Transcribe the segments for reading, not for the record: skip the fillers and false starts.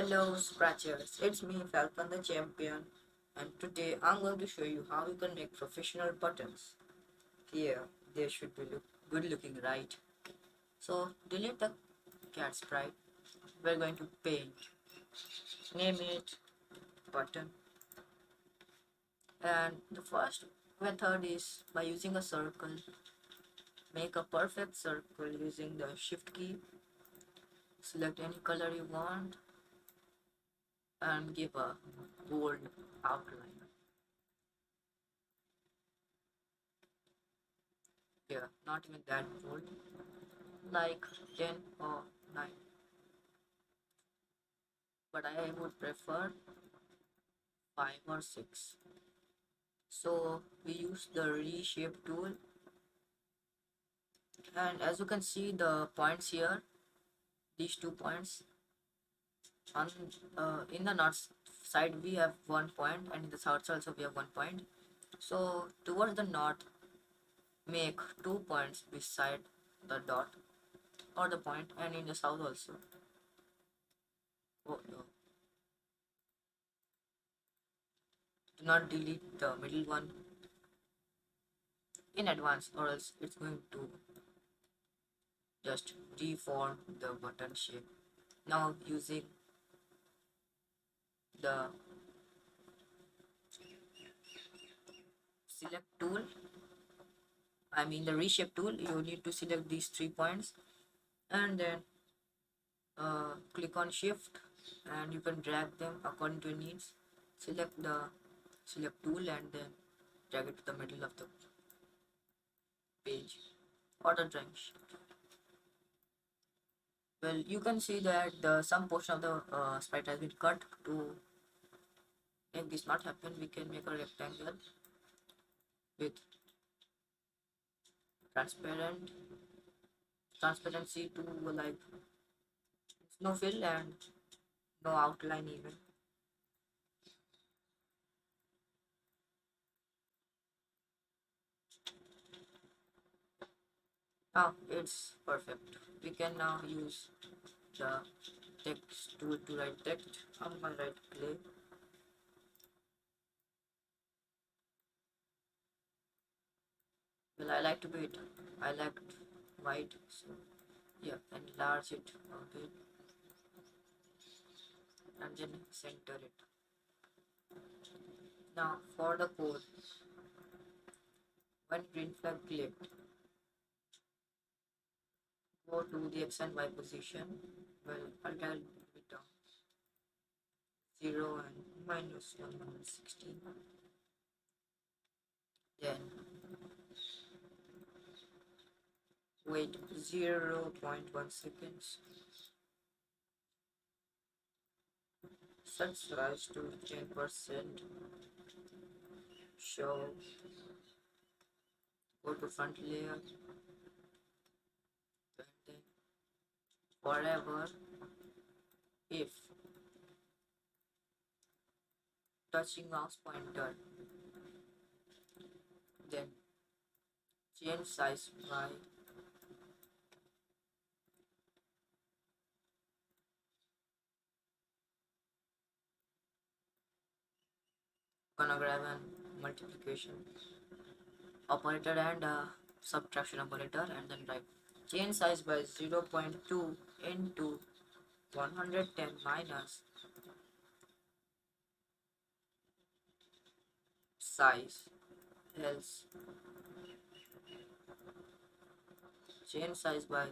Hello Scratchers, it's me Falcon the Champion, and today I'm going to show you how you can make professional buttons. Here, they should be good looking, right? So delete the cat sprite. We're going to paint, name it button, and the first method is by using a circle. Make a perfect circle using the shift key. Select any color you want and give a bold outline. Here, not even that bold, like 10 or 9, but I would prefer 5 or 6. So we use the reshape tool, and as you can see the points here, these 2 points on in the north side we have 1 point, and in the south side also we have 1 point. So towards the north, make 2 points beside the dot or the point, and in the south also. Oh no, do not delete the middle one in advance, or else it's going to just deform the button shape. Now using the select tool, I mean the reshape tool, you need to select these 3 points, and then click on shift, and you can drag them according to your needs. Select the select tool and then drag it to the middle of the page or the drawing sheet. Well, you can see that some portion of the sprite has been cut. To make this not happen, we can make a rectangle with transparent transparency to like no fill and no outline even. Now it's perfect. We can now use the text tool to write text. I'm gonna write play. Well, I like to be it. I like white, so yeah, enlarge it a bit and then center it. Now for the code, when green flag clicked, go to the X and Y position. Well, I'll tell it down 0 and minus 116. Then wait 0.1 seconds. Set size to 10%. Show. Go to front layer. And then forever if touching mouse pointer, then change size by gonna grab an multiplication operator and a subtraction operator, and then write change size by 0.2 into 110 minus size, else change size by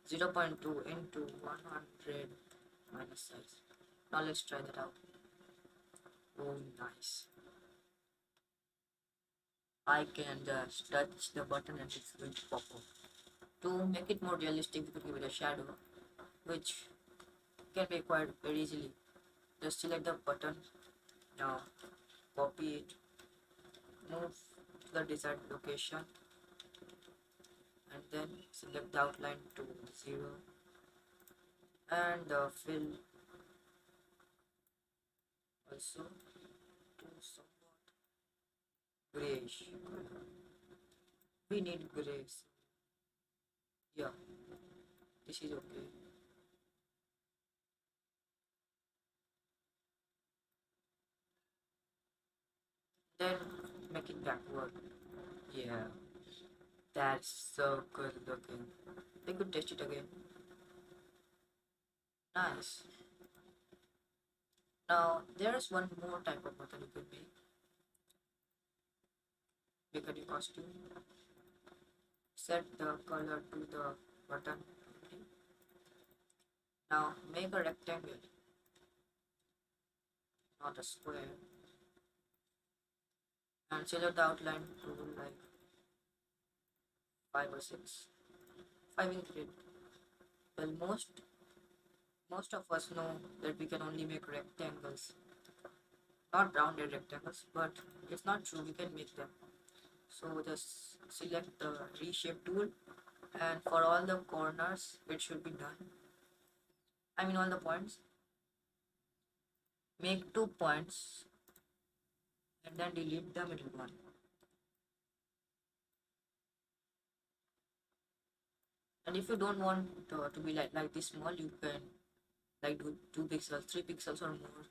0.2 into 100 minus size. Now let's try that out. Oh nice, I can just touch the button and it's going to pop up. To make it more realistic, we could give it a shadow, which can be acquired very easily. Just select the button, now copy it, move to the desired location, and then select the outline to 0, and the fill also to somewhat grayish. We need gray, so yeah, this is okay. Then make it backward. Yeah, that's so good looking. We could test it again. Nice. Now there's one more type of button you could make. Make a new costume. Set the color to the button. Now make a rectangle, not a square. And select the outline tool like 5 or 6. 5 in grid. Well, most of us know that we can only make rectangles, not rounded rectangles, but it's not true. We can make them. So just select the reshape tool, and for all the corners, it should be done. I mean, all the points. Make 2 points and then delete the middle one. And if you don't want to be like this small, you can like do 2 pixels, 3 pixels or more.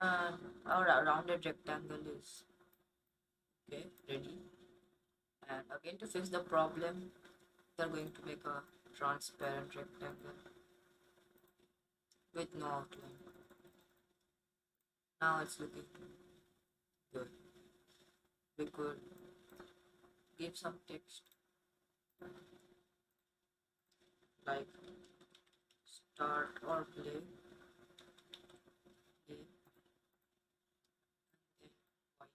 And our rounded rectangle is okay, ready. And again, to fix the problem, they're going to make a transparent rectangle with no outline. Now it's looking good. We could give some text like start or play, then white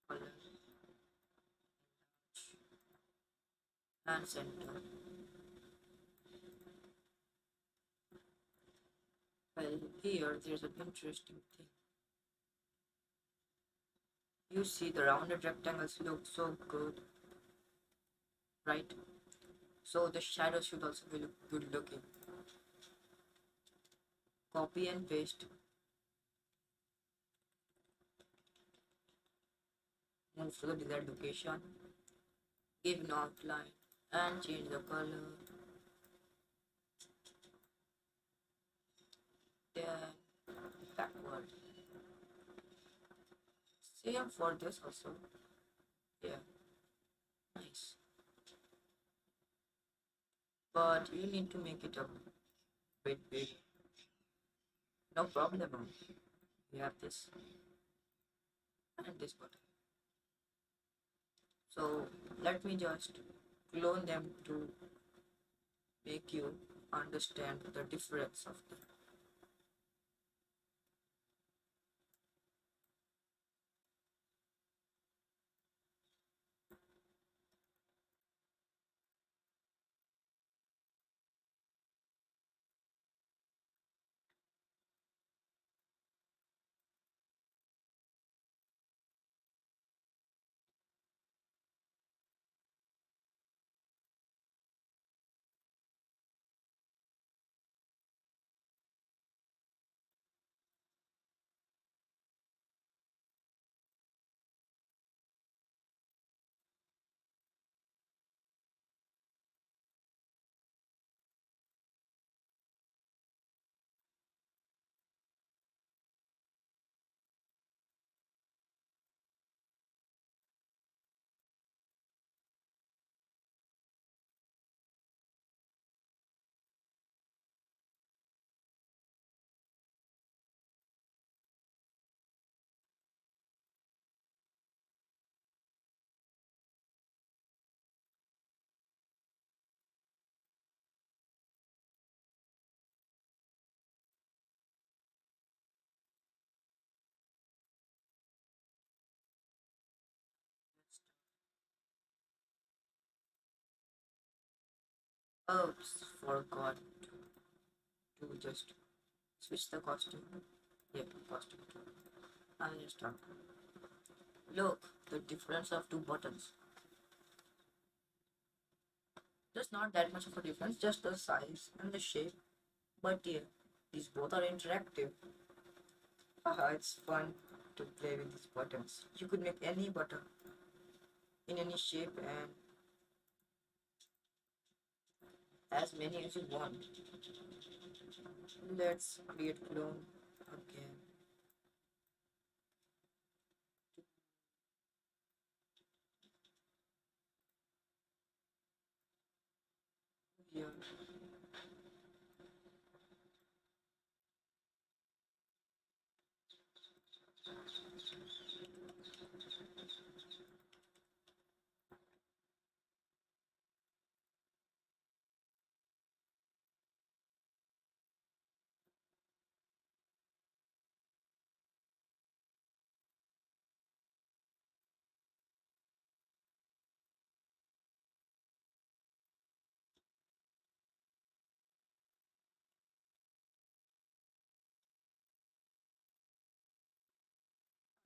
color and center. Well, here there's an interesting thing. You see the rounded rectangles look so good, right? So the shadow should also be good looking. Copy and paste. Move to the desired location. Give an outline and change the color. Then backward. Same for this also. Yeah, nice. But you need to make it a bit big. No problem. We have this and this button. So let me just clone them to make you understand the difference of them. Oops, forgot to just switch the costume. Yeah, costume. I'll just start. Look, the difference of two buttons. There's not that much of a difference, just the size and the shape. But yeah, These both are interactive. Haha, it's fun to play with these buttons. You could make any button in any shape and as many as you want. Let's create clone again. Here.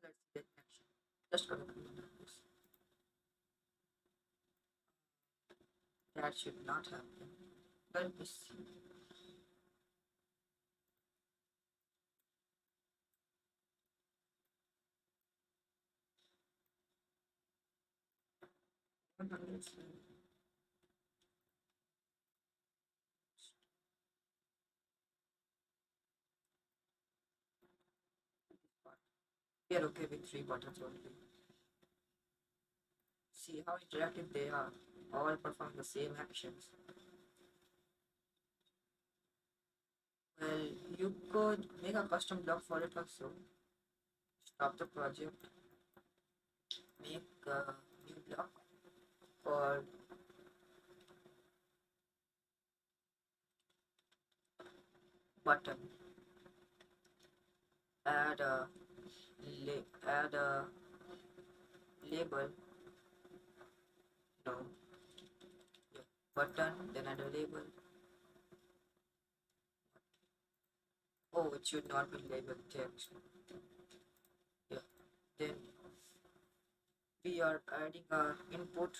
Let's see the action. Just gonna clone this. That should not happen. Let me see. Let's we are okay with three buttons only. See how interactive they are. All perform the same actions. Well, you could make a custom block for it also. Stop the project, make a new block for button. Add a add a label. No, yeah, button. Then add a label. Oh, it should not be labeled text. Yeah. Then we are adding a input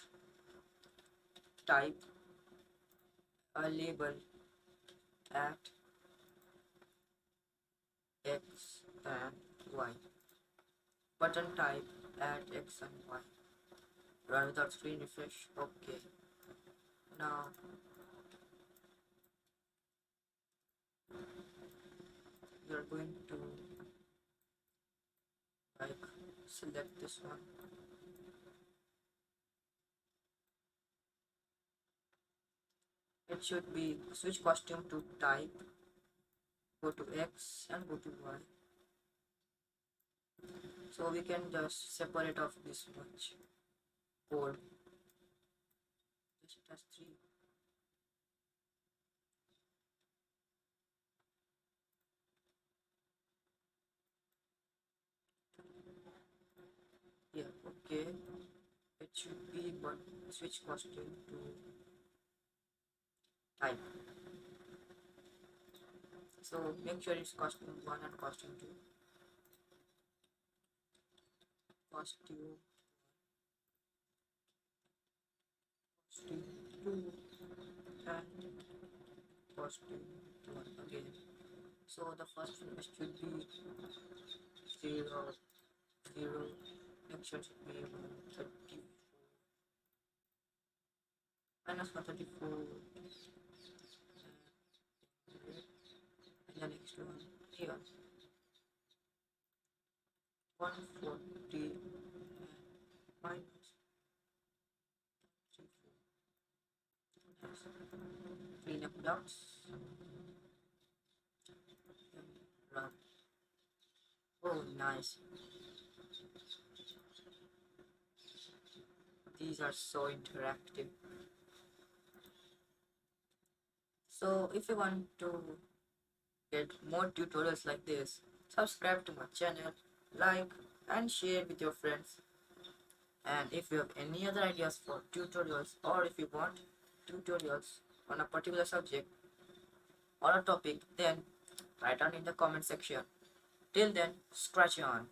type, a label at X and Y. Button type at X and Y. Run without screen refresh. Okay. Now we are going to like select this one. It should be switch costume to type. Go to X and go to Y. So we can just separate off this much code. Just it has three. Yeah, okay. It should be but switch costume to type. So make sure it's costume 1 and costume 2. Costume, costume 2 and costume 1 again. So the first one should be 0, 0. Next one should be 34. Minus 134. And the next one here. 140 minus 34. Clean up dots. Run. Oh, nice. These are so interactive. So if you want to get more tutorials like this, subscribe to my channel, like and share with your friends. And if you have any other ideas for tutorials, or if you want tutorials on a particular subject or a topic, then write down in the comment section. Till then, scratch on.